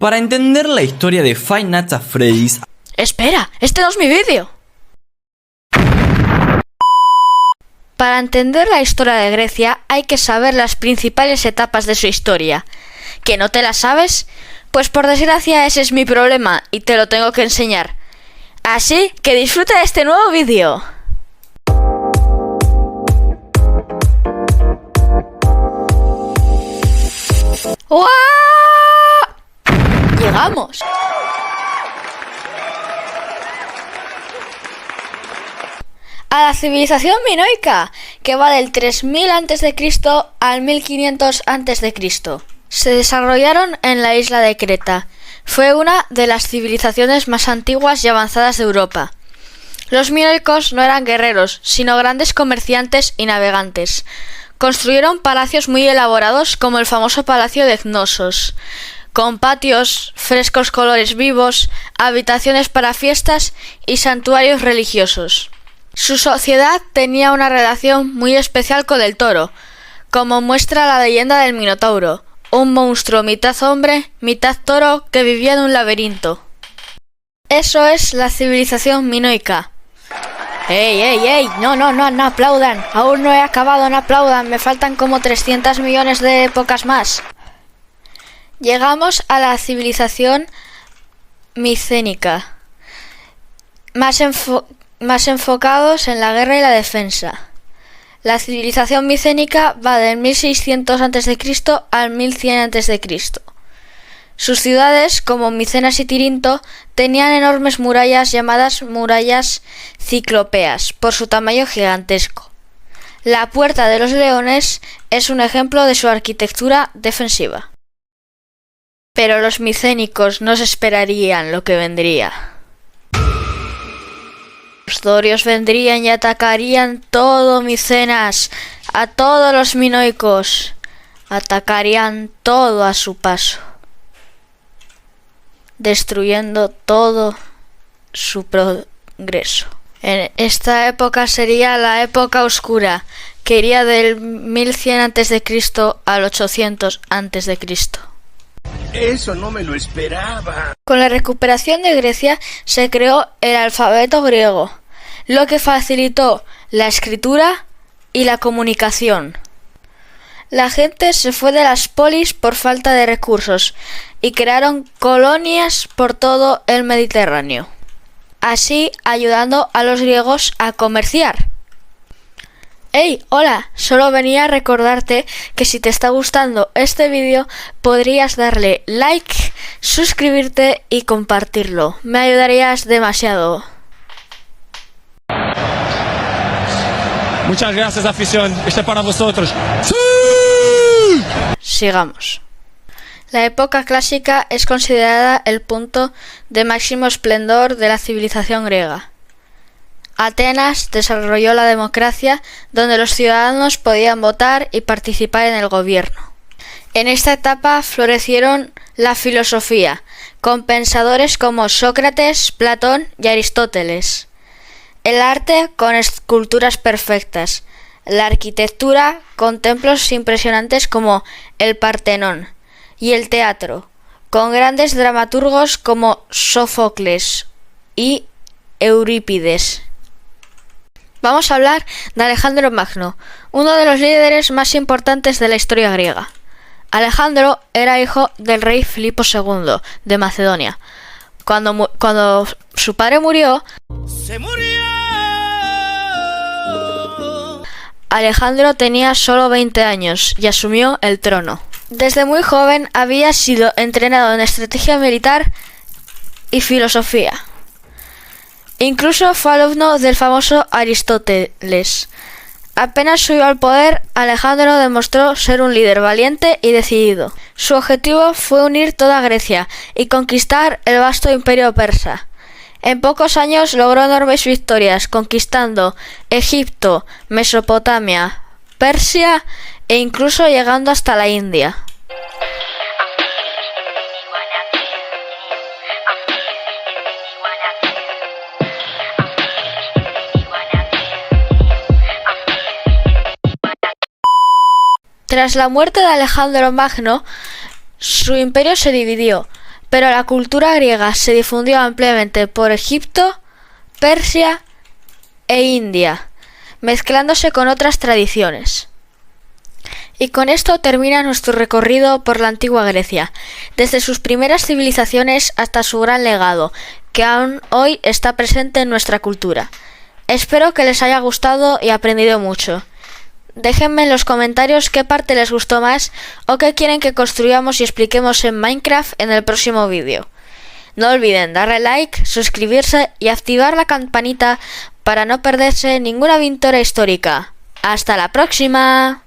Para entender la historia de Five Nights at Freddy's... ¡Espera! ¡Este no es mi vídeo! Para entender la historia de Grecia hay que saber las principales etapas de su historia. ¿Que no te las sabes? Pues por desgracia ese es mi problema y te lo tengo que enseñar. Así que disfruta de este nuevo vídeo. ¡Uah! ¡Llegamos! A la civilización minoica, que va del 3000 a.C. al 1500 a.C. Se desarrollaron en la isla de Creta. Fue una de las civilizaciones más antiguas y avanzadas de Europa. Los minoicos no eran guerreros, sino grandes comerciantes y navegantes. Construyeron palacios muy elaborados como el famoso palacio de Cnosos, con patios, frescos colores vivos, habitaciones para fiestas y santuarios religiosos. Su sociedad tenía una relación muy especial con el toro, como muestra la leyenda del Minotauro, un monstruo mitad hombre, mitad toro que vivía en un laberinto. Eso es la civilización minoica. ¡Ey, ey, ey! No aplaudan. Aún no he acabado, no aplaudan. Me faltan como 300 millones de épocas más. Llegamos a la civilización micénica, más enfocados en la guerra y la defensa. La civilización micénica va del 1600 a.C. al 1100 a.C. Sus ciudades, como Micenas y Tirinto, tenían enormes murallas llamadas murallas ciclópeas, por su tamaño gigantesco. La Puerta de los Leones es un ejemplo de su arquitectura defensiva. Pero los micénicos no se esperarían lo que vendría. Los dorios vendrían y atacarían todo Micenas, a todos los minoicos. Atacarían todo a su paso, destruyendo todo su progreso. En esta época sería la época oscura, que iría del 1100 a.C. al 800 a.C. Eso no me lo esperaba. Con la recuperación de Grecia se creó el alfabeto griego, lo que facilitó la escritura y la comunicación. La gente se fue de las polis por falta de recursos y crearon colonias por todo el Mediterráneo, así ayudando a los griegos a comerciar. ¡Hey! Hola, solo venía a recordarte que si te está gustando este vídeo podrías darle like, suscribirte y compartirlo. Me ayudarías demasiado. Muchas gracias, afición. Este para vosotros. ¡Sí! Sigamos. La época clásica es considerada el punto de máximo esplendor de la civilización griega. Atenas desarrolló la democracia, donde los ciudadanos podían votar y participar en el gobierno. En esta etapa florecieron la filosofía, con pensadores como Sócrates, Platón y Aristóteles. El arte con esculturas perfectas. La arquitectura con templos impresionantes como el Partenón. Y el teatro, con grandes dramaturgos como Sófocles y Eurípides. Vamos a hablar de Alejandro Magno, uno de los líderes más importantes de la historia griega. Alejandro era hijo del rey Filipo II de Macedonia. Cuando su padre murió, Alejandro tenía solo 20 años y asumió el trono. Desde muy joven había sido entrenado en estrategia militar y filosofía. Incluso fue alumno del famoso Aristóteles. Apenas subió al poder, Alejandro demostró ser un líder valiente y decidido. Su objetivo fue unir toda Grecia y conquistar el vasto imperio persa. En pocos años logró enormes victorias, conquistando Egipto, Mesopotamia, Persia e incluso llegando hasta la India. Tras la muerte de Alejandro Magno, su imperio se dividió, pero la cultura griega se difundió ampliamente por Egipto, Persia e India, mezclándose con otras tradiciones. Y con esto termina nuestro recorrido por la antigua Grecia, desde sus primeras civilizaciones hasta su gran legado, que aún hoy está presente en nuestra cultura. Espero que les haya gustado y aprendido mucho. Déjenme en los comentarios qué parte les gustó más o qué quieren que construyamos y expliquemos en Minecraft en el próximo vídeo. No olviden darle like, suscribirse y activar la campanita para no perderse ninguna aventura histórica. ¡Hasta la próxima!